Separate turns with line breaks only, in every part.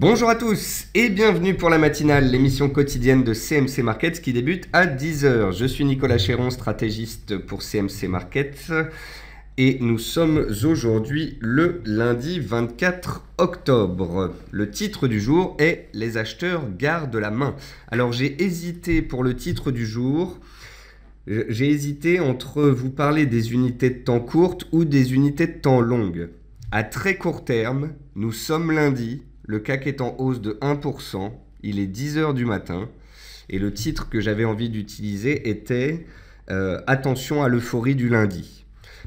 Bonjour à tous et bienvenue pour la matinale, l'émission quotidienne de CMC Markets qui débute à 10 h. Je suis Nicolas Chéron, stratégiste pour CMC Markets et nous sommes aujourd'hui le lundi 24 octobre. Le titre du jour est « Les acheteurs gardent la main ». Alors j'ai hésité pour le titre du jour. J'ai hésité entre vous parler des unités de temps courtes ou des unités de temps longues. À très court terme, nous sommes lundi. Le CAC est en hausse de 1%, il est 10 h du matin et le titre que j'avais envie d'utiliser était attention à l'euphorie du lundi.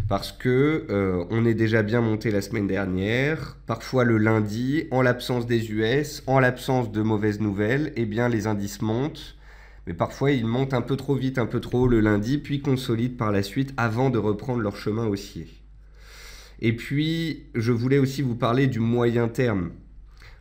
Parce que on est déjà bien monté la semaine dernière, parfois le lundi, en l'absence des US, en l'absence de mauvaises nouvelles, eh bien les indices montent, mais parfois ils montent un peu trop vite, un peu trop haut le lundi, puis consolident par la suite avant de reprendre leur chemin haussier. Et puis je voulais aussi vous parler du moyen terme.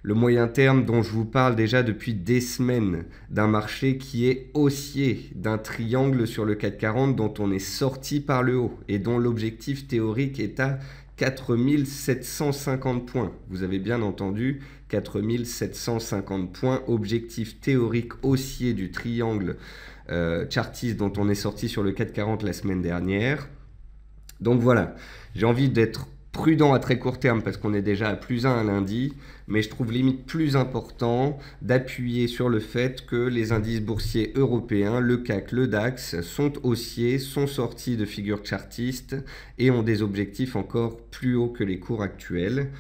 Le moyen terme dont je vous parle déjà depuis des semaines, d'un marché qui est haussier, d'un triangle sur le CAC 40 dont on est sorti par le haut et dont l'objectif théorique est à 4750 points. Vous avez bien entendu, 4750 points, objectif théorique haussier du triangle chartiste dont on est sorti sur le CAC 40 la semaine dernière. Donc voilà, j'ai envie d'être prudent à très court terme parce qu'on est déjà à plus 1 lundi, mais je trouve limite plus important d'appuyer sur le fait que les indices boursiers européens, le CAC, le DAX, sont haussiers, sont sortis de figures chartistes et ont des objectifs encore plus hauts que les cours actuels.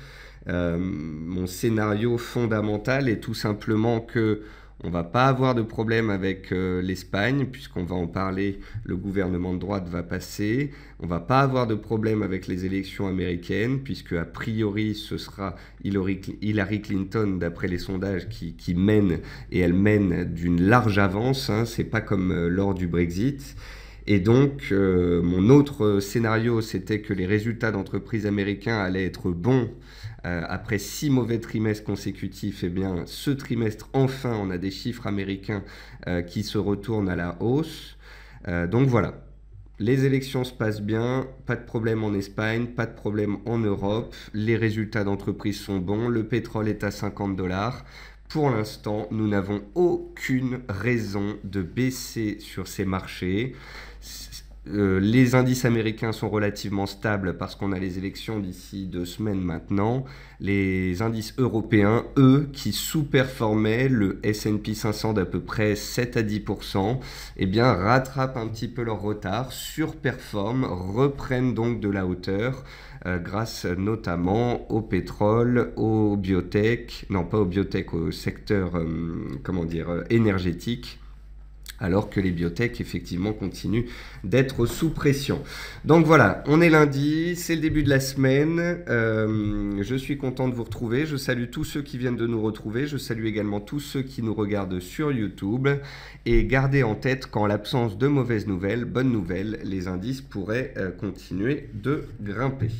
Mon scénario fondamental est tout simplement que on ne va pas avoir de problème avec l'Espagne, puisqu'on va en parler, le gouvernement de droite va passer. On ne va pas avoir de problème avec les élections américaines, puisque a priori ce sera Hillary Clinton, d'après les sondages, qui mène, et elle mène d'une large avance, hein, c'est pas comme lors du Brexit. Et donc, mon autre scénario, c'était que les résultats d'entreprises américains allaient être bons après 6 mauvais trimestres consécutifs. Eh bien, ce trimestre, enfin, on a des chiffres américains qui se retournent à la hausse. Donc voilà, les élections se passent bien, pas de problème en Espagne, pas de problème en Europe. Les résultats d'entreprises sont bons, le pétrole est à 50 $. Pour l'instant, nous n'avons aucune raison de baisser sur ces marchés. Les indices américains sont relativement stables parce qu'on a les élections d'ici 2 semaines maintenant. Les indices européens, eux, qui sous-performaient le S&P 500 d'à peu près 7 à 10%, eh bien, rattrapent un petit peu leur retard, surperforment, reprennent donc de la hauteur grâce notamment au pétrole, aux biotech, non pas aux biotech, au secteur énergétique. Alors que les biotech, effectivement, continuent d'être sous pression. Donc voilà, on est lundi, c'est le début de la semaine. Je suis content de vous retrouver. Je salue tous ceux qui viennent de nous retrouver. Je salue également tous ceux qui nous regardent sur YouTube. Et gardez en tête qu'en l'absence de mauvaises nouvelles, bonnes nouvelles, les indices pourraient continuer de grimper.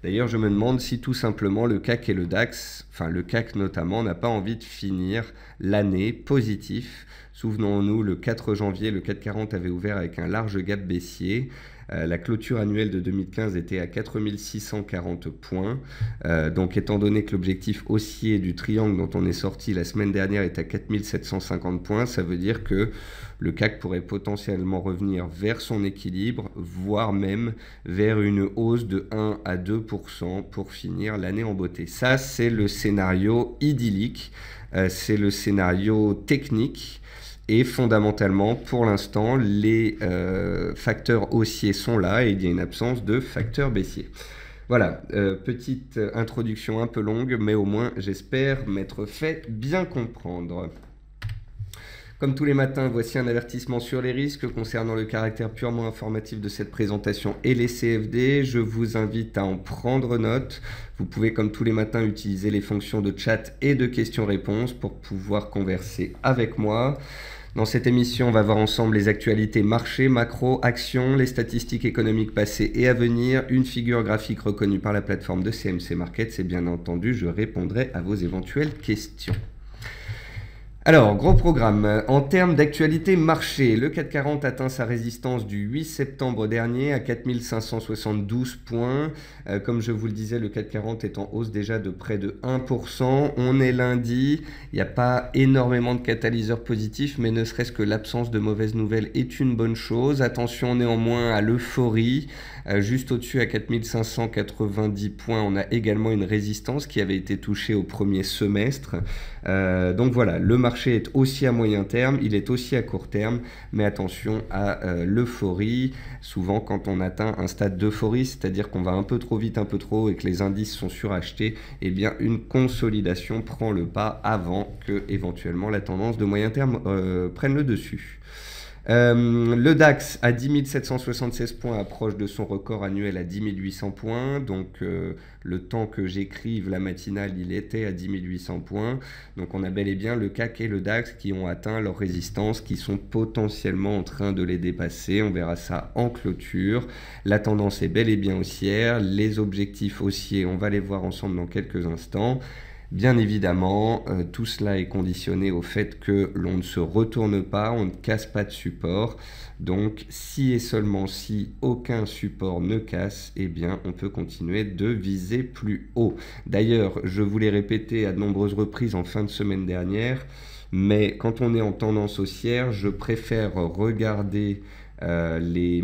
D'ailleurs, je me demande si tout simplement le CAC et le DAX, enfin le CAC notamment, n'a pas envie de finir l'année positif. Souvenons-nous, le 4 janvier, le CAC 40 avait ouvert avec un large gap baissier. La clôture annuelle de 2015 était à 4640 points. Donc étant donné que l'objectif haussier du triangle dont on est sorti la semaine dernière est à 4750 points, ça veut dire que le CAC pourrait potentiellement revenir vers son équilibre, voire même vers une hausse de 1 à 2% pour finir l'année en beauté. Ça, c'est le scénario idyllique, c'est le scénario technique. Et fondamentalement, pour l'instant, les facteurs haussiers sont là et il y a une absence de facteurs baissiers. Voilà, petite introduction un peu longue, mais au moins, j'espère m'être fait bien comprendre. Comme tous les matins, voici un avertissement sur les risques concernant le caractère purement informatif de cette présentation et les CFD. Je vous invite à en prendre note. Vous pouvez, comme tous les matins, utiliser les fonctions de chat et de questions-réponses pour pouvoir converser avec moi. Dans cette émission, on va voir ensemble les actualités marché, macro, actions, les statistiques économiques passées et à venir, une figure graphique reconnue par la plateforme de CMC Markets et bien entendu, je répondrai à vos éventuelles questions. Alors, gros programme. En termes d'actualité marché, le CAC 40 atteint sa résistance du 8 septembre dernier à 4572 points. Comme je vous le disais, le CAC 40 est en hausse déjà de près de 1%. On est lundi, il n'y a pas énormément de catalyseurs positifs, mais ne serait-ce que l'absence de mauvaises nouvelles est une bonne chose. Attention néanmoins à l'euphorie. Juste au-dessus à 4590 points, on a également une résistance qui avait été touchée au premier semestre. Donc voilà, le marché est aussi à moyen terme, il est aussi à court terme, mais attention à l'euphorie. Souvent quand on atteint un stade d'euphorie, c'est-à-dire qu'on va un peu trop vite, un peu trop haut et que les indices sont surachetés, eh bien une consolidation prend le pas avant que éventuellement la tendance de moyen terme prenne le dessus. Le DAX à 10 776 points approche de son record annuel à 10 800 points. Donc le temps que j'écrive la matinale, il était à 10 800 points. Donc on a bel et bien le CAC et le DAX qui ont atteint leur résistance, qui sont potentiellement en train de les dépasser. On verra ça en clôture. La tendance est bel et bien haussière. Les objectifs haussiers, on va les voir ensemble dans quelques instants. Bien évidemment, tout cela est conditionné au fait que l'on ne se retourne pas, on ne casse pas de support. Donc, si et seulement si aucun support ne casse, eh bien, on peut continuer de viser plus haut. D'ailleurs, je vous l'ai répété à de nombreuses reprises en fin de semaine dernière, mais quand on est en tendance haussière, je préfère regarder les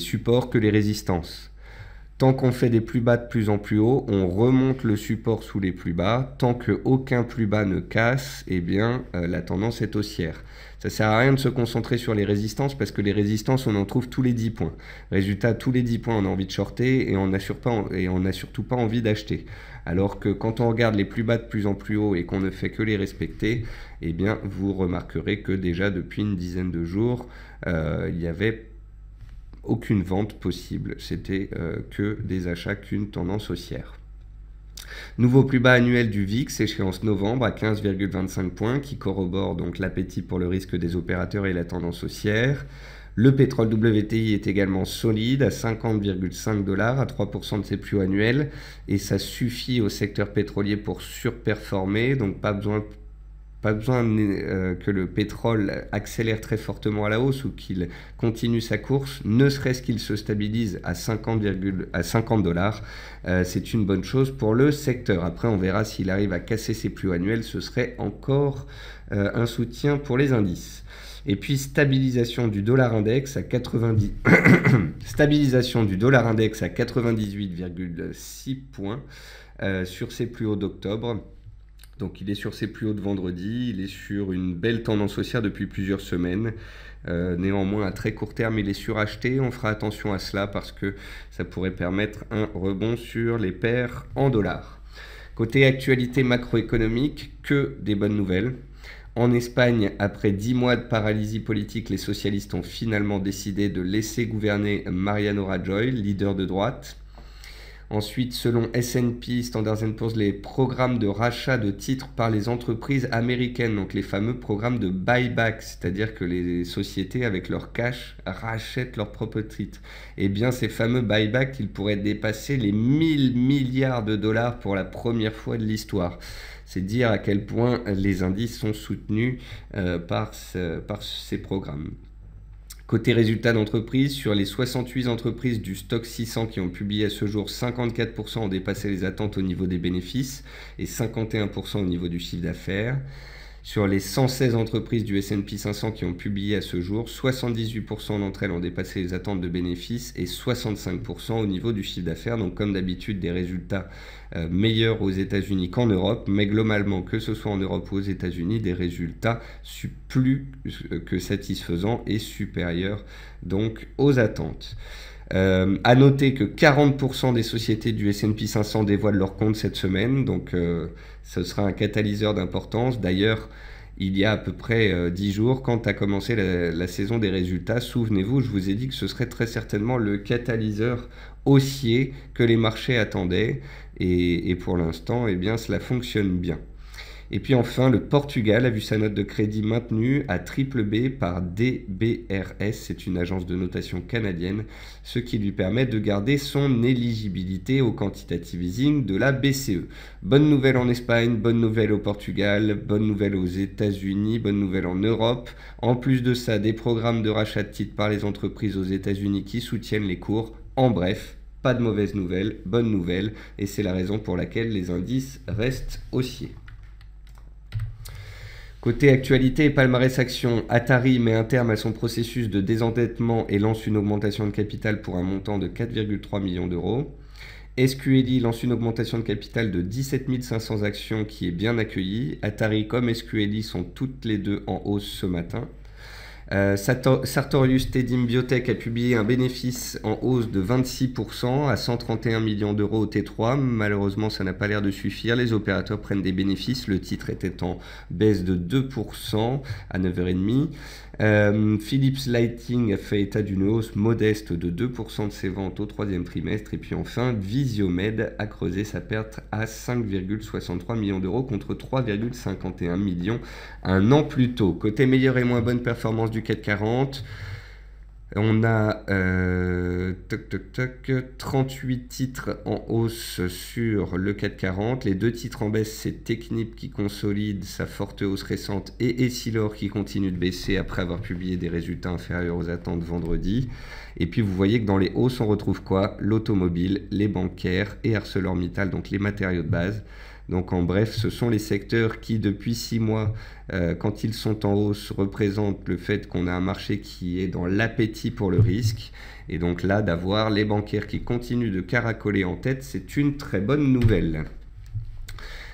supports que les résistances. Tant qu'on fait des plus bas de plus en plus haut, on remonte le support sous les plus bas. Tant qu'aucun plus bas ne casse, eh bien, la tendance est haussière. Ça ne sert à rien de se concentrer sur les résistances parce que les résistances, on en trouve tous les 10 points. Résultat, tous les 10 points, on a envie de shorter et on n'a surtout pas envie d'acheter. Alors que quand on regarde les plus bas de plus en plus haut et qu'on ne fait que les respecter, eh bien, vous remarquerez que déjà depuis une dizaine de jours, il y avait aucune vente possible, c'était que des achats, qu'une tendance haussière. Nouveau plus bas annuel du VIX, échéance novembre à 15,25 points, qui corrobore donc l'appétit pour le risque des opérateurs et la tendance haussière. Le pétrole WTI est également solide à 50,5 $, à 3% de ses plus hauts annuels, et ça suffit au secteur pétrolier pour surperformer, donc pas besoin que le pétrole accélère très fortement à la hausse ou qu'il continue sa course, ne serait-ce qu'il se stabilise à 50 $. C'est une bonne chose pour le secteur. Après, on verra s'il arrive à casser ses plus hauts annuels, ce serait encore un soutien pour les indices. Et puis stabilisation du dollar index à 98,6 points sur ses plus hauts d'octobre. Donc il est sur ses plus hauts de vendredi, il est sur une belle tendance haussière depuis plusieurs semaines. Néanmoins, à très court terme, il est suracheté. On fera attention à cela parce que ça pourrait permettre un rebond sur les paires en dollars. Côté actualité macroéconomique, que des bonnes nouvelles. En Espagne, après 10 mois de paralysie politique, les socialistes ont finalement décidé de laisser gouverner Mariano Rajoy, leader de droite. Ensuite, selon S&P, Standard & Poor's, les programmes de rachat de titres par les entreprises américaines, donc les fameux programmes de buyback, c'est-à-dire que les sociétés, avec leur cash, rachètent leurs propres titres. Eh bien, ces fameux buybacks, ils pourraient dépasser les 1000 milliards de dollars pour la première fois de l'histoire. C'est dire à quel point les indices sont soutenus par ces programmes. Côté résultats d'entreprise, sur les 68 entreprises du stock 600 qui ont publié à ce jour, 54% ont dépassé les attentes au niveau des bénéfices et 51% au niveau du chiffre d'affaires. Sur les 116 entreprises du S&P 500 qui ont publié à ce jour, 78% d'entre elles ont dépassé les attentes de bénéfices et 65% au niveau du chiffre d'affaires. Donc comme d'habitude, des résultats meilleurs aux États-Unis qu'en Europe, mais globalement, que ce soit en Europe ou aux États-Unis, des résultats plus que satisfaisants et supérieurs donc aux attentes. À noter que 40% des sociétés du S&P 500 dévoilent leurs comptes cette semaine, donc ce sera un catalyseur d'importance. D'ailleurs, il y a à peu près 10 jours, quand a commencé la saison des résultats, souvenez-vous, je vous ai dit que ce serait très certainement le catalyseur haussier que les marchés attendaient, et pour l'instant, eh bien, cela fonctionne bien. Et puis enfin, le Portugal a vu sa note de crédit maintenue à BBB par DBRS, c'est une agence de notation canadienne, ce qui lui permet de garder son éligibilité au quantitative easing de la BCE. Bonne nouvelle en Espagne, bonne nouvelle au Portugal, bonne nouvelle aux États-Unis, bonne nouvelle en Europe. En plus de ça, des programmes de rachat de titres par les entreprises aux États-Unis qui soutiennent les cours. En bref, pas de mauvaises nouvelles, bonne nouvelle, et c'est la raison pour laquelle les indices restent haussiers. Côté actualité et palmarès action, Atari met un terme à son processus de désendettement et lance une augmentation de capital pour un montant de 4,3 millions d'euros. SQLI lance une augmentation de capital de 17 500 actions qui est bien accueillie. Atari comme SQLI sont toutes les deux en hausse ce matin. Sartorius Tedim Biotech a publié un bénéfice en hausse de 26% à 131 millions d'euros au T3. Malheureusement, ça n'a pas l'air de suffire. Les opérateurs prennent des bénéfices. Le titre était en baisse de 2% à 9h30. Philips Lighting a fait état d'une hausse modeste de 2% de ses ventes au troisième trimestre. Et puis enfin, Visiomed a creusé sa perte à 5,63 millions d'euros contre 3,51 millions un an plus tôt. Côté meilleure et moins bonne performance du CAC 40, on a 38 titres en hausse sur le CAC 40. Les deux titres en baisse, c'est Technip qui consolide sa forte hausse récente et Essilor qui continue de baisser après avoir publié des résultats inférieurs aux attentes vendredi. Et puis vous voyez que dans les hausses, on retrouve quoi? L'automobile, les bancaires et ArcelorMittal, donc les matériaux de base. Donc en bref, ce sont les secteurs qui, depuis 6 mois, quand ils sont en hausse, représentent le fait qu'on a un marché qui est dans l'appétit pour le risque. Et donc là, d'avoir les bancaires qui continuent de caracoler en tête, c'est une très bonne nouvelle.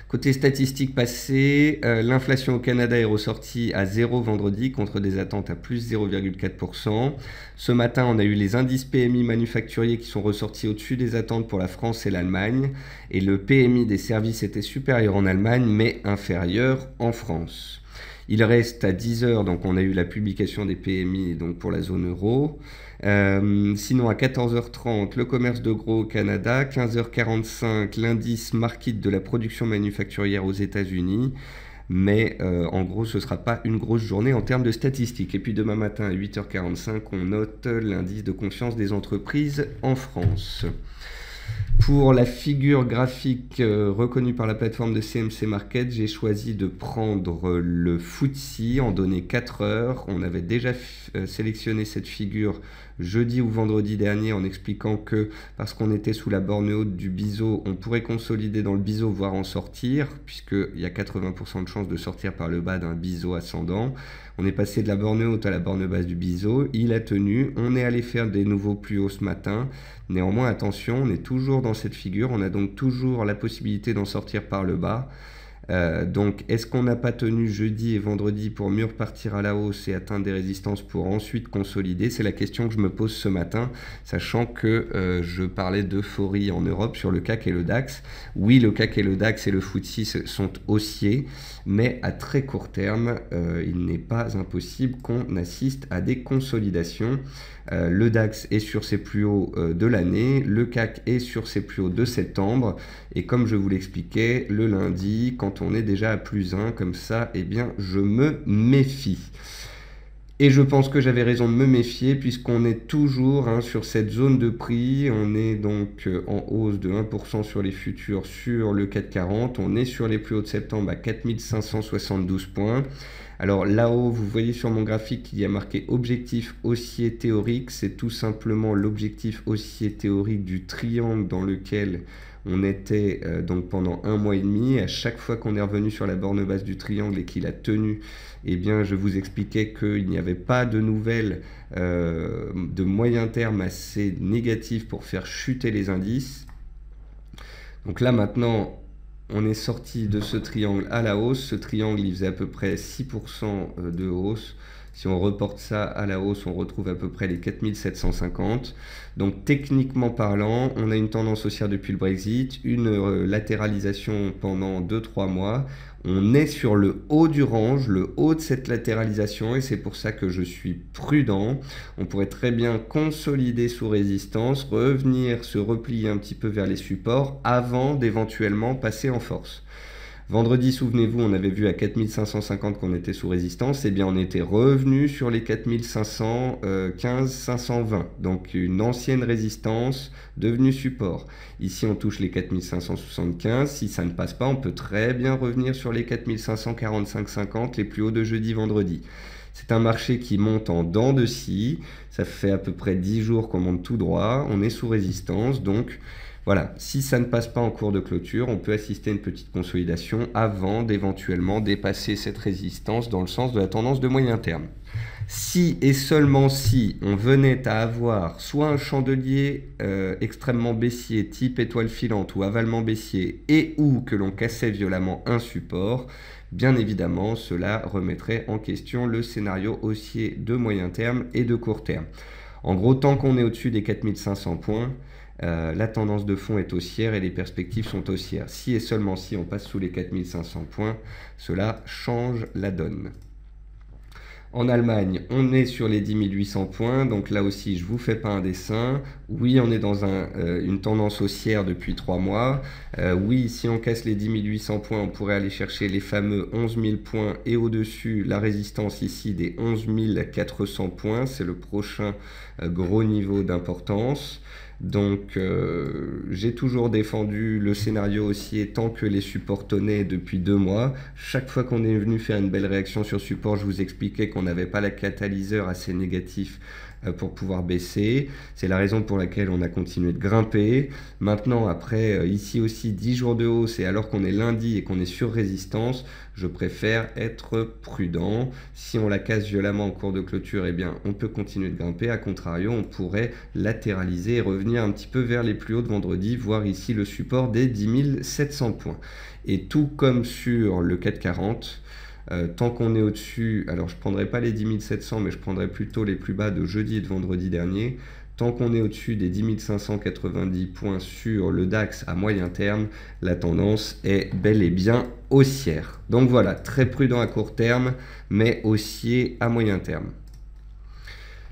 Côté statistiques passées, l'inflation au Canada est ressortie à 0 vendredi contre des attentes à plus 0,4%. Ce matin, on a eu les indices PMI manufacturiers qui sont ressortis au-dessus des attentes pour la France et l'Allemagne. Et le PMI des services était supérieur en Allemagne, mais inférieur en France. Il reste à 10h, donc on a eu la publication des PMI donc pour la zone euro. Sinon à 14h30, le commerce de gros au Canada, 15h45, l'indice Markit de la production manufacturière aux États-Unis. Mais en gros, ce ne sera pas une grosse journée en termes de statistiques. Et puis demain matin à 8h45, on note l'indice de confiance des entreprises en France. Pour la figure graphique reconnue par la plateforme de CMC Market, j'ai choisi de prendre le FTSE en données 4 heures. On avait déjà sélectionné cette figure jeudi ou vendredi dernier en expliquant que parce qu'on était sous la borne haute du biseau, on pourrait consolider dans le biseau, voire en sortir, puisqu'il y a 80% de chances de sortir par le bas d'un biseau ascendant. On est passé de la borne haute à la borne basse du biseau, il a tenu, on est allé faire des nouveaux plus hauts ce matin. Néanmoins, attention, on est toujours dans cette figure, on a donc toujours la possibilité d'en sortir par le bas. Donc, est-ce qu'on n'a pas tenu jeudi et vendredi pour mieux repartir à la hausse et atteindre des résistances pour ensuite consolider? C'est la question que je me pose ce matin, sachant que je parlais d'euphorie en Europe sur le CAC et le DAX. Oui, le CAC et le DAX et le FTSE sont haussiers, mais à très court terme, il n'est pas impossible qu'on assiste à des consolidations. Le DAX est sur ses plus hauts de l'année, le CAC est sur ses plus hauts de septembre, et comme je vous l'expliquais, le lundi, quand on est déjà à plus 1, comme ça, eh bien, je me méfie. Et je pense que j'avais raison de me méfier puisqu'on est toujours sur cette zone de prix. On est donc en hausse de 1% sur les futurs sur le CAC 40. On est sur les plus hauts de septembre à 4572 points. Alors là-haut, vous voyez sur mon graphique qu'il y a marqué objectif haussier théorique. C'est tout simplement l'objectif haussier théorique du triangle dans lequel on était donc pendant 1 mois et demi. À chaque fois qu'on est revenu sur la borne basse du triangle et qu'il a tenu, eh bien, je vous expliquais qu'il n'y avait pas de nouvelles de moyen terme assez négatives pour faire chuter les indices. Donc là maintenant, on est sorti de ce triangle à la hausse. Ce triangle, il faisait à peu près 6% de hausse. Si on reporte ça à la hausse, on retrouve à peu près les 4750. Donc techniquement parlant, on a une tendance haussière depuis le Brexit, une latéralisation pendant 2-3 mois. On est sur le haut du range, le haut de cette latéralisation, et c'est pour ça que je suis prudent. On pourrait très bien consolider sous résistance, revenir se replier un petit peu vers les supports avant d'éventuellement passer en force. Vendredi, souvenez-vous, on avait vu à 4550 qu'on était sous résistance, et bien on était revenu sur les 4515-520, donc une ancienne résistance devenue support. Ici on touche les 4575, si ça ne passe pas, on peut très bien revenir sur les 4545-50, les plus hauts de jeudi, vendredi. C'est un marché qui monte en dents de scie, ça fait à peu près 10 jours qu'on monte tout droit, on est sous résistance, donc voilà, si ça ne passe pas en cours de clôture, on peut assister à une petite consolidation avant d'éventuellement dépasser cette résistance dans le sens de la tendance de moyen terme. Si et seulement si on venait à avoir soit un chandelier extrêmement baissier type étoile filante ou avalement baissier et ou que l'on cassait violemment un support, bien évidemment cela remettrait en question le scénario haussier de moyen terme et de court terme. En gros, tant qu'on est au-dessus des 4500 points, la tendance de fond est haussière et les perspectives sont haussières. Si et seulement si on passe sous les 4500 points, cela change la donne. En Allemagne, on est sur les 10 800 points, donc là aussi je ne vous fais pas un dessin. Oui, on est dans une tendance haussière depuis 3 mois. Oui, si on casse les 10 800 points, on pourrait aller chercher les fameux 11 000 points et au-dessus la résistance ici des 11 400 points. C'est le prochain gros niveau d'importance. Donc j'ai toujours défendu le scénario haussier tant que les supports tenaient depuis 2 mois. Chaque fois qu'on est venu faire une belle réaction sur support, je vous expliquais qu'on n'avait pas la catalyseur assez négatif pour pouvoir baisser. C'est la raison pour laquelle on a continué de grimper. Maintenant, après ici aussi 10 jours de hausse et alors qu'on est lundi et qu'on est sur résistance, je préfère être prudent. Si on la casse violemment en cours de clôture, eh bien, on peut continuer de grimper. A contrario, on pourrait latéraliser et revenir un petit peu vers les plus hauts de vendredi, voire ici le support des 10 700 points. Et tout comme sur le 440, tant qu'on est au-dessus, alors je ne prendrai pas les 10 700, mais je prendrai plutôt les plus bas de jeudi et de vendredi dernier. Tant qu'on est au-dessus des 10 590 points sur le DAX à moyen terme, la tendance est bel et bien haussière. Donc voilà, très prudent à court terme, mais haussier à moyen terme.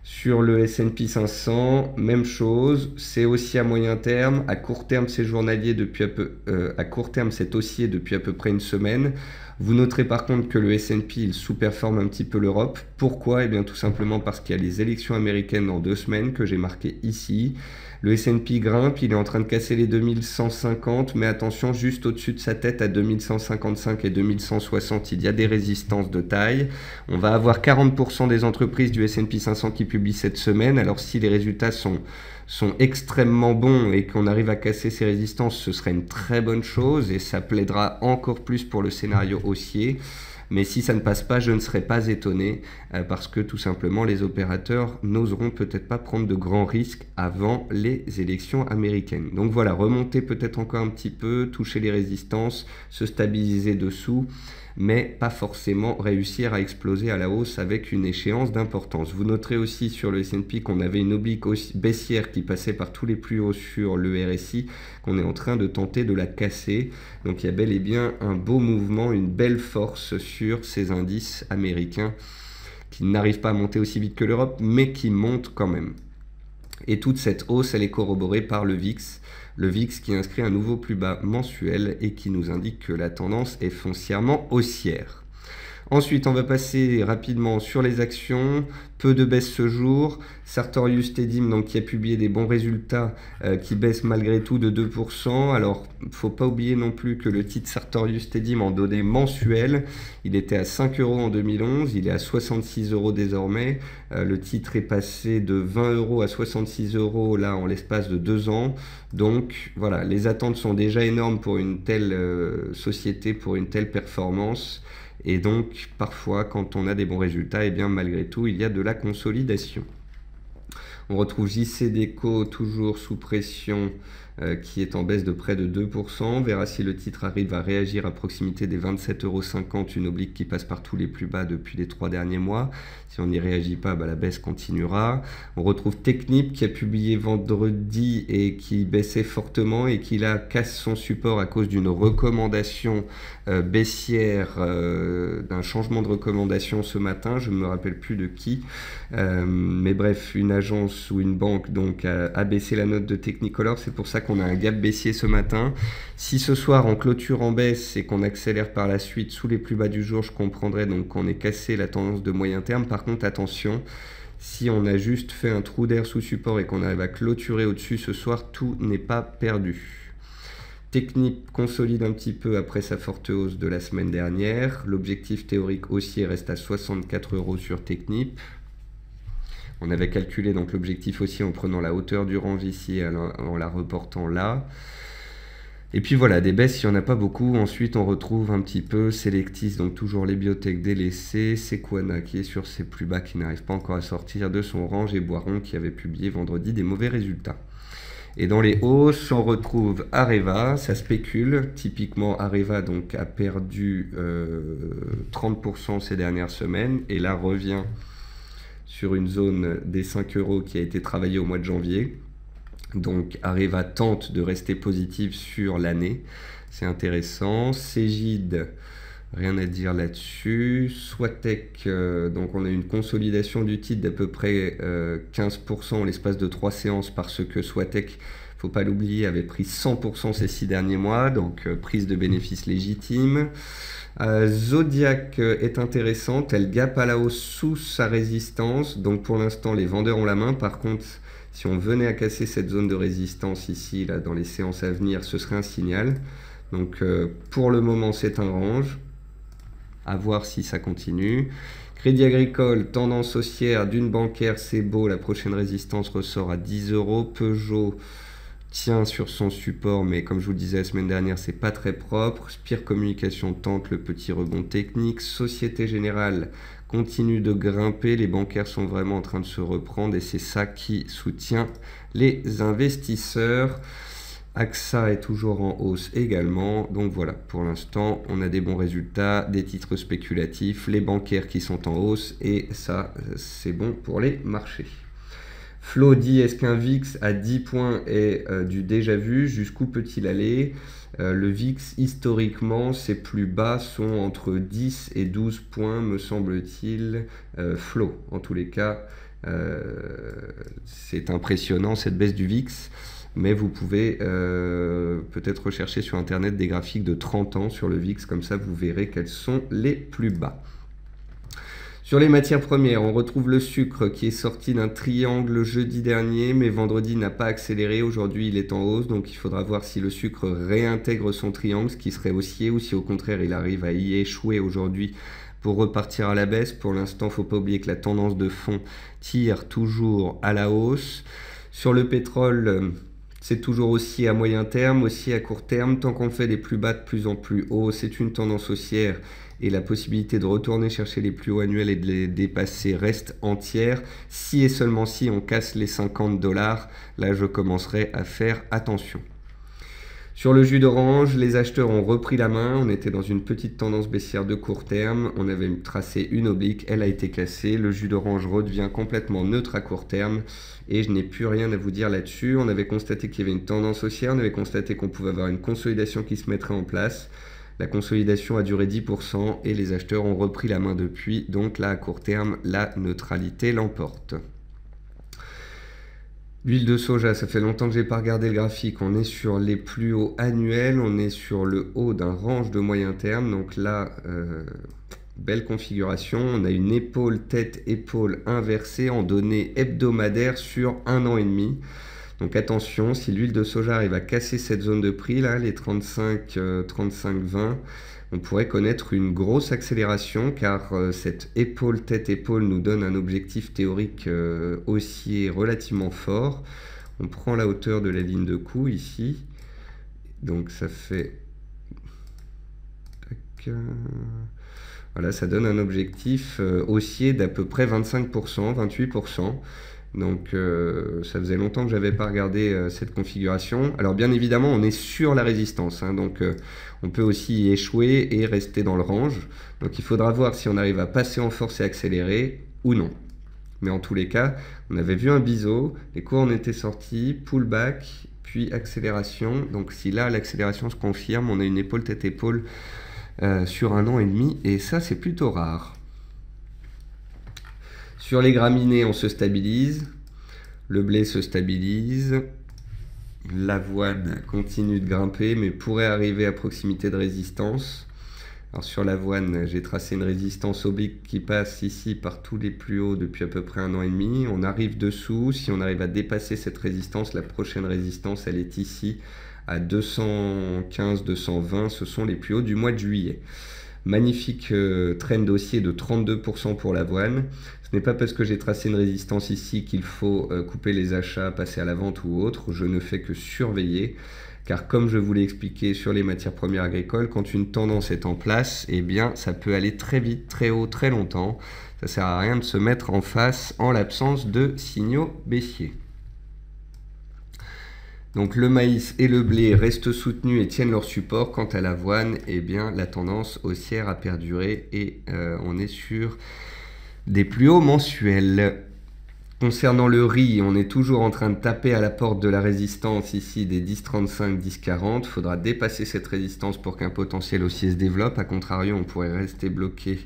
Sur le S&P 500, même chose, c'est haussier à moyen terme. À court terme, c'est journalier depuis à court terme, c'est haussier depuis à peu près une semaine. Vous noterez par contre que le S&P il sous-performe un petit peu l'Europe. Pourquoi? Eh bien tout simplement parce qu'il y a les élections américaines dans 2 semaines que j'ai marqué ici. Le S&P grimpe, il est en train de casser les 2150, mais attention, juste au-dessus de sa tête à 2155 et 2160, il y a des résistances de taille. On va avoir 40% des entreprises du S&P 500 qui publient cette semaine. Alors si les résultats sont extrêmement bons et qu'on arrive à casser ces résistances, ce serait une très bonne chose et ça plaidera encore plus pour le scénario haussier. Mais si ça ne passe pas, je ne serai pas étonné parce que tout simplement les opérateurs n'oseront peut-être pas prendre de grands risques avant les élections américaines. Donc voilà, remonter peut-être encore un petit peu, toucher les résistances, se stabiliser dessous, mais pas forcément réussir à exploser à la hausse avec une échéance d'importance. Vous noterez aussi sur le S&P qu'on avait une oblique baissière qui passait par tous les plus hauts sur le RSI, qu'on est en train de tenter de la casser. Donc il y a bel et bien un beau mouvement, une belle force sur ces indices américains qui n'arrivent pas à monter aussi vite que l'Europe, mais qui montent quand même. Et toute cette hausse, elle est corroborée par le VIX. Le VIX qui inscrit un nouveau plus bas mensuel et qui nous indique que la tendance est foncièrement haussière. Ensuite, on va passer rapidement sur les actions. Peu de baisse ce jour. Sartorius Stedim, donc, qui a publié des bons résultats, qui baisse malgré tout de 2%. Alors, il ne faut pas oublier non plus que le titre Sartorius Stedim en données mensuelles, il était à 5 € en 2011, il est à 66 € désormais. Le titre est passé de 20 € à 66 € là en l'espace de 2 ans. Donc voilà, les attentes sont déjà énormes pour une telle société, pour une telle performance. Et donc, parfois, quand on a des bons résultats, et bien malgré tout, il y a de la consolidation. On retrouve JCDecaux toujours sous pression, qui est en baisse de près de 2%. On verra si le titre arrive à réagir à proximité des 27,50 €, une oblique qui passe par tous les plus bas depuis les 3 derniers mois. Si on n'y réagit pas, la baisse continuera. On retrouve Technip qui a publié vendredi et qui baissait fortement et qui là casse son support à cause d'une recommandation baissière, d'un changement de recommandation ce matin. Je ne me rappelle plus de qui. Mais bref, une agence ou une banque donc a baissé la note de Technicolor. C'est pour ça qu'on qu'on a un gap baissier ce matin. Si ce soir on clôture en baisse et qu'on accélère par la suite sous les plus bas du jour, je comprendrais donc qu'on ait cassé la tendance de moyen terme. Par contre, attention, si on a juste fait un trou d'air sous support et qu'on arrive à clôturer au-dessus ce soir, tout n'est pas perdu. Technip consolide un petit peu après sa forte hausse de la semaine dernière. L'objectif théorique haussier reste à 64 € sur Technip. On avait calculé donc l'objectif haussier en prenant la hauteur du range ici et en la reportant là. Et puis voilà, des baisses, il n'y en a pas beaucoup. Ensuite, on retrouve un petit peu Selectis, donc toujours les biotech délaissés, Sequana qui est sur ses plus bas, qui n'arrive pas encore à sortir de son range, et Boiron qui avait publié vendredi des mauvais résultats. Et dans les hausses, on retrouve Areva, ça spécule. Typiquement, Areva donc, a perdu 30% ces dernières semaines et là revient sur une zone des 5 € qui a été travaillée au mois de janvier. Donc Areva tente de rester positive sur l'année. C'est intéressant. Cegid, rien à dire là-dessus. Swatec, donc on a une consolidation du titre d'à peu près 15% en l'espace de 3 séances parce que Swatec, faut pas l'oublier, avait pris 100% ces 6 derniers mois, donc prise de bénéfices légitime. Zodiac est intéressante, elle gape à la hausse sous sa résistance, donc pour l'instant les vendeurs ont la main. Par contre, si on venait à casser cette zone de résistance ici, là, dans les séances à venir, ce serait un signal. Donc pour le moment c'est un range. À voir si ça continue. Crédit Agricole, tendance haussière d'une bancaire, c'est beau. La prochaine résistance ressort à 10 €. Peugeot tient sur son support, mais comme je vous le disais la semaine dernière, c'est pas très propre. Spire Communication tente le petit rebond technique. Société Générale continue de grimper. Les bancaires sont vraiment en train de se reprendre et c'est ça qui soutient les investisseurs. AXA est toujours en hausse également, donc voilà, pour l'instant on a des bons résultats, des titres spéculatifs, les bancaires qui sont en hausse et ça c'est bon pour les marchés. Flo dit, est-ce qu'un VIX à 10 points est du déjà vu? Jusqu'où peut-il aller? Le VIX historiquement ses plus bas sont entre 10 et 12 points me semble-t-il. Flo en tous les cas, c'est impressionnant cette baisse du VIX. Mais vous pouvez peut-être rechercher sur internet des graphiques de 30 ans sur le VIX, comme ça vous verrez quels sont les plus bas. Sur les matières premières, on retrouve le sucre qui est sorti d'un triangle jeudi dernier, mais vendredi n'a pas accéléré. Aujourd'hui il est en hausse, donc il faudra voir si le sucre réintègre son triangle, ce qui serait haussier, ou si au contraire il arrive à y échouer aujourd'hui pour repartir à la baisse. Pour l'instant, il ne faut pas oublier que la tendance de fond tire toujours à la hausse. Sur le pétrole, c'est toujours aussi à moyen terme, aussi à court terme. Tant qu'on fait des plus bas de plus en plus hauts, c'est une tendance haussière et la possibilité de retourner chercher les plus hauts annuels et de les dépasser reste entière. Si et seulement si on casse les 50 $, là je commencerai à faire attention. Sur le jus d'orange, les acheteurs ont repris la main. On était dans une petite tendance baissière de court terme. On avait tracé une oblique, elle a été cassée. Le jus d'orange redevient complètement neutre à court terme. Et je n'ai plus rien à vous dire là-dessus. On avait constaté qu'il y avait une tendance haussière. On avait constaté qu'on pouvait avoir une consolidation qui se mettrait en place. La consolidation a duré 10% et les acheteurs ont repris la main depuis. Donc là, à court terme, la neutralité l'emporte. L'huile de soja, ça fait longtemps que je n'ai pas regardé le graphique. On est sur les plus hauts annuels, on est sur le haut d'un range de moyen terme. Donc là, belle configuration. On a une épaule, tête, épaule inversée en données hebdomadaires sur 1 an et demi. Donc attention, si l'huile de soja arrive à casser cette zone de prix, là, les 35-20, on pourrait connaître une grosse accélération car cette épaule, tête, épaule nous donne un objectif théorique haussier relativement fort. On prend la hauteur de la ligne de coup ici. Donc ça fait... Voilà, ça donne un objectif haussier d'à peu près 25%, 28%. Donc ça faisait longtemps que je n'avais pas regardé cette configuration. Alors bien évidemment on est sur la résistance, hein, donc on peut aussi y échouer et rester dans le range. Donc il faudra voir si on arrive à passer en force et accélérer ou non. Mais en tous les cas, on avait vu un biseau, les cours en étaient sortis, pullback, puis accélération. Donc si là l'accélération se confirme, on a une épaule tête-épaule sur 1 an et demi et ça c'est plutôt rare. Sur les graminées, on se stabilise. Le blé se stabilise. L'avoine continue de grimper, mais pourrait arriver à proximité de résistance. Alors sur l'avoine, j'ai tracé une résistance oblique qui passe ici par tous les plus hauts depuis à peu près 1 an et demi. On arrive dessous, si on arrive à dépasser cette résistance, la prochaine résistance, elle est ici à 215-220, ce sont les plus hauts du mois de juillet. Magnifique trend haussier de 32% pour l'avoine. Ce n'est pas parce que j'ai tracé une résistance ici qu'il faut couper les achats, passer à la vente ou autre. Je ne fais que surveiller. Car comme je vous l'ai expliqué sur les matières premières agricoles, quand une tendance est en place, eh bien, ça peut aller très vite, très haut, très longtemps. Ça ne sert à rien de se mettre en face en l'absence de signaux baissiers. Donc le maïs et le blé restent soutenus et tiennent leur support. Quant à l'avoine, eh bien, la tendance haussière a perduré et on est sur des plus hauts mensuels. Concernant le riz, on est toujours en train de taper à la porte de la résistance ici des 10,35, 10,40. Il faudra dépasser cette résistance pour qu'un potentiel haussier se développe. A contrario, on pourrait rester bloqué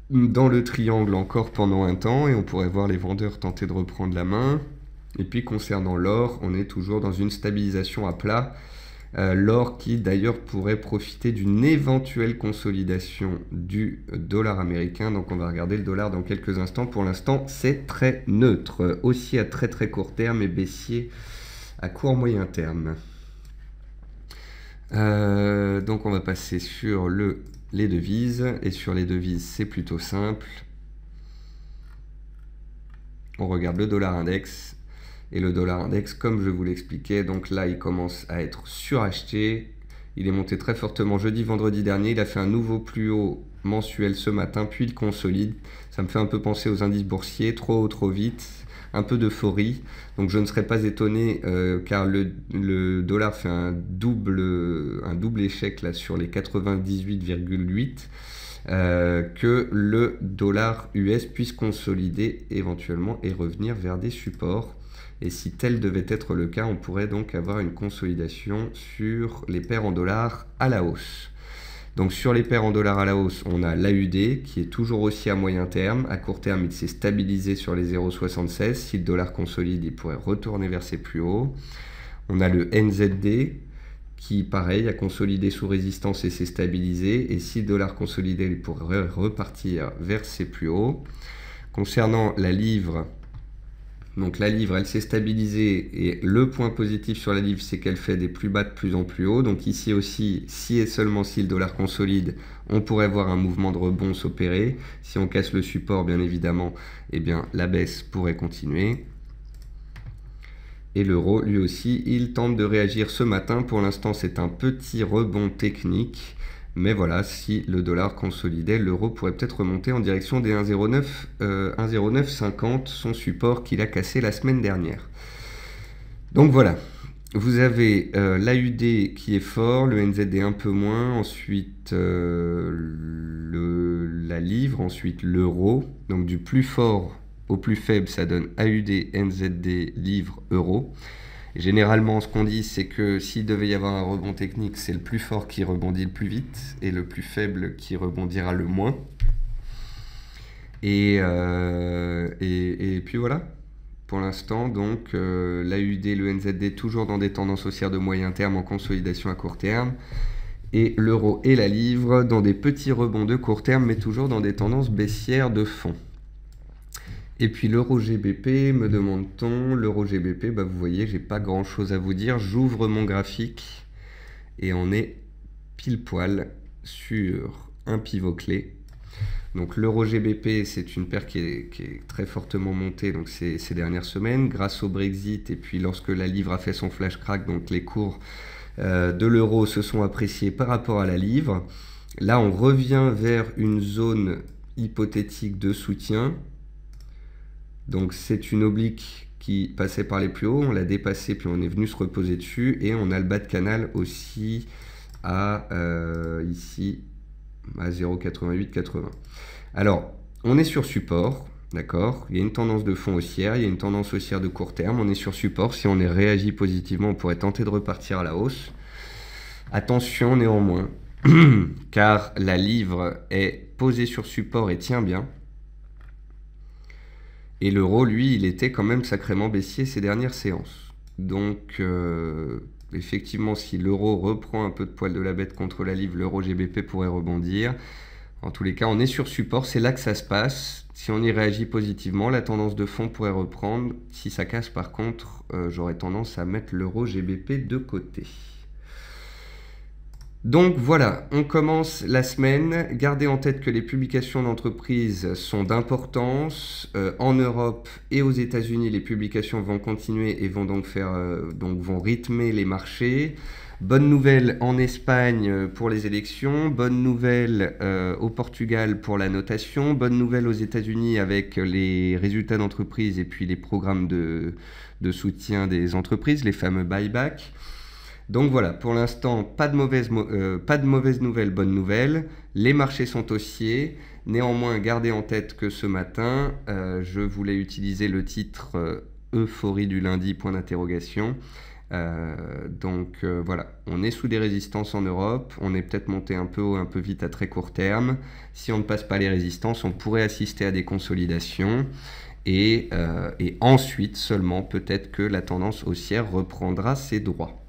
dans le triangle encore pendant un temps et on pourrait voir les vendeurs tenter de reprendre la main. Et puis concernant l'or, on est toujours dans une stabilisation à plat. L'or qui d'ailleurs pourrait profiter d'une éventuelle consolidation du dollar américain. Donc on va regarder le dollar dans quelques instants. Pour l'instant, c'est très neutre. Haussier à très très court terme et baissier à court moyen terme. Donc on va passer sur les devises. Et sur les devises, c'est plutôt simple. On regarde le dollar index. Et le dollar index, comme je vous l'expliquais, donc là, il commence à être suracheté. Il est monté très fortement jeudi, vendredi dernier. Il a fait un nouveau plus haut mensuel ce matin, puis il consolide. Ça me fait un peu penser aux indices boursiers, trop haut, trop vite, un peu d'euphorie. Donc je ne serais pas étonné car le dollar fait un double échec là, sur les 98,8. Que le dollar US puisse consolider éventuellement et revenir vers des supports. Et si tel devait être le cas, on pourrait donc avoir une consolidation sur les paires en dollars à la hausse. Donc sur les paires en dollars à la hausse, on a l'AUD qui est toujours aussi à moyen terme. À court terme, il s'est stabilisé sur les 0,76. Si le dollar consolide, il pourrait retourner vers ses plus hauts. On a le NZD qui, pareil, a consolidé sous résistance et s'est stabilisé. Et si le dollar consolidé, il pourrait repartir vers ses plus hauts. Concernant la livre, donc la livre, elle s'est stabilisée et le point positif sur la livre, c'est qu'elle fait des plus bas de plus en plus haut. Donc ici aussi, si et seulement si le dollar consolide, on pourrait voir un mouvement de rebond s'opérer. Si on casse le support, bien évidemment, eh bien, la baisse pourrait continuer. Et l'euro, lui aussi, il tente de réagir ce matin. Pour l'instant, c'est un petit rebond technique. Mais voilà, si le dollar consolidait, l'euro pourrait peut-être remonter en direction des 1,0950, son support qu'il a cassé la semaine dernière. Donc voilà, vous avez l'AUD qui est fort, le NZD un peu moins, ensuite la livre, ensuite l'euro. Donc du plus fort au plus faible, ça donne AUD, NZD, livre, euro. Généralement, ce qu'on dit, c'est que s'il devait y avoir un rebond technique, c'est le plus fort qui rebondit le plus vite et le plus faible qui rebondira le moins. Et puis voilà. Pour l'instant, donc, l'AUD, le NZD, toujours dans des tendances haussières de moyen terme en consolidation à court terme. Et l'euro et la livre dans des petits rebonds de court terme, mais toujours dans des tendances baissières de fond. Et puis l'euro GBP, me demande-t-on, l'euro GBP, bah vous voyez, j'ai pas grand chose à vous dire. J'ouvre mon graphique et on est pile poil sur un pivot clé. Donc l'euro GBP, c'est une paire qui est très fortement montée donc ces dernières semaines grâce au Brexit et puis lorsque la livre a fait son flash crack, donc les cours de l'euro se sont appréciés par rapport à la livre. Là, on revient vers une zone hypothétique de soutien. Donc c'est une oblique qui passait par les plus hauts, on l'a dépassé puis on est venu se reposer dessus et on a le bas de canal aussi à ici à 0,8880. Alors on est sur support, d'accord, il y a une tendance de fond haussière, il y a une tendance haussière de court terme, on est sur support, si on est réagi positivement on pourrait tenter de repartir à la hausse. Attention néanmoins, car la livre est posée sur support et tient bien. Et l'euro, lui, il était quand même sacrément baissier ces dernières séances. Donc, effectivement, si l'euro reprend un peu de poil de la bête contre la livre, l'euro GBP pourrait rebondir. En tous les cas, on est sur support, c'est là que ça se passe. Si on y réagit positivement, la tendance de fond pourrait reprendre. Si ça casse, par contre, j'aurais tendance à mettre l'euro GBP de côté. Donc voilà, on commence la semaine. Gardez en tête que les publications d'entreprises sont d'importance. En Europe et aux États-Unis, les publications vont continuer et vont donc vont rythmer les marchés. Bonne nouvelle en Espagne pour les élections, bonne nouvelle au Portugal pour la notation, bonne nouvelle aux États-Unis avec les résultats d'entreprise et puis les programmes de soutien des entreprises, les fameux buybacks. Donc voilà, pour l'instant, pas de mauvaises nouvelles, bonnes nouvelles. Les marchés sont haussiers. Néanmoins, gardez en tête que ce matin, je voulais utiliser le titre Euphorie du lundi, point d'interrogation. Voilà, on est sous des résistances en Europe, on est peut-être monté un peu haut, un peu vite à très court terme. Si on ne passe pas les résistances, on pourrait assister à des consolidations et ensuite seulement peut-être que la tendance haussière reprendra ses droits.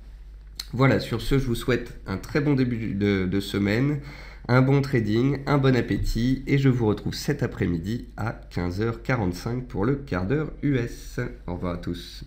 Voilà, sur ce, je vous souhaite un très bon début de semaine, un bon trading, un bon appétit et je vous retrouve cet après-midi à 15h45 pour le quart d'heure US. Au revoir à tous.